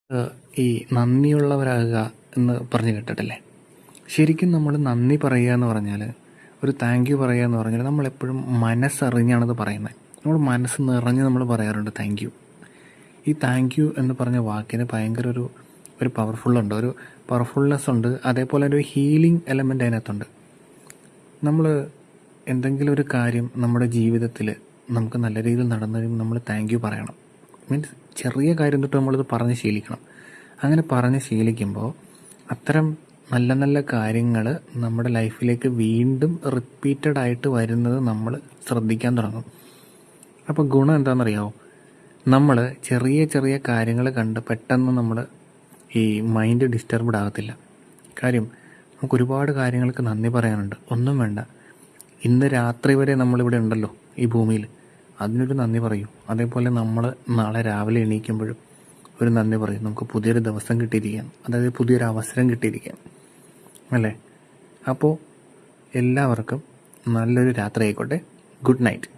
ഈ നന്ദിയുള്ളവരാകുക എന്ന് പറഞ്ഞു കേട്ടിട്ടില്ലേ? ശരിക്കും നമ്മൾ നന്ദി പറയുക എന്ന് പറഞ്ഞാൽ, ഒരു താങ്ക് യു പറയുക എന്ന് പറഞ്ഞാൽ നമ്മളെപ്പോഴും മനസ്സറിഞ്ഞാണത് പറയുന്നത്. നമ്മൾ മനസ്സ് നിറഞ്ഞ് നമ്മൾ പറയാറുണ്ട് താങ്ക് യു. ഈ താങ്ക് യു എന്ന് പറഞ്ഞ വാക്കിന് ഭയങ്കര ഒരു പവർഫുള്ളുണ്ട്, ഒരു പവർഫുൾനെസ് ഉണ്ട്. അതേപോലെ ഒരു ഹീലിംഗ് എലമെൻ്റ് അതിനകത്തുണ്ട്. നമ്മൾ എന്തെങ്കിലും ഒരു കാര്യം നമ്മുടെ ജീവിതത്തിൽ നമുക്ക് നല്ല രീതിയിൽ നടന്നു കഴിയുമ്പോൾ നമ്മൾ താങ്ക് യു പറയണം. മീൻസ് ചെറിയ കാര്യം തൊട്ട് നമ്മളിത് പറഞ്ഞ് ശീലിക്കണം. അങ്ങനെ പറഞ്ഞ് ശീലിക്കുമ്പോൾ അത്തരം നല്ല നല്ല കാര്യങ്ങൾ നമ്മുടെ ലൈഫിലേക്ക് വീണ്ടും റിപ്പീറ്റഡ് ആയിട്ട് വരുന്നത് നമ്മൾ ശ്രദ്ധിക്കാൻ തുടങ്ങും. അപ്പോൾ ഗുണം എന്താണെന്നറിയാമോ? നമ്മൾ ചെറിയ ചെറിയ കാര്യങ്ങൾ കണ്ട് പെട്ടെന്ന് നമ്മൾ ഈ മൈൻഡ് ഡിസ്റ്റർബ്ഡ് ആകത്തില്ല. കാര്യം നമുക്ക് ഒരുപാട് കാര്യങ്ങൾക്ക് നന്ദി പറയാനുണ്ട്. ഒന്നും വേണ്ട, ഇന്ന് രാത്രി വരെ നമ്മളിവിടെ ഉണ്ടല്ലോ ഈ ഭൂമിയിൽ, അതിനൊരു നന്ദി പറയൂ. അതേപോലെ നമ്മൾ നാളെ രാവിലെ എണീക്കുമ്പോഴും ഒരു നന്ദി പറയും. നമുക്ക് പുതിയൊരു ദിവസം കിട്ടിയിരിക്കാം, അതായത് പുതിയൊരു അവസരം കിട്ടിയിരിക്കാം, അല്ലേ? അപ്പോൾ എല്ലാവർക്കും നല്ലൊരു രാത്രി ആയിക്കോട്ടെ. Good night.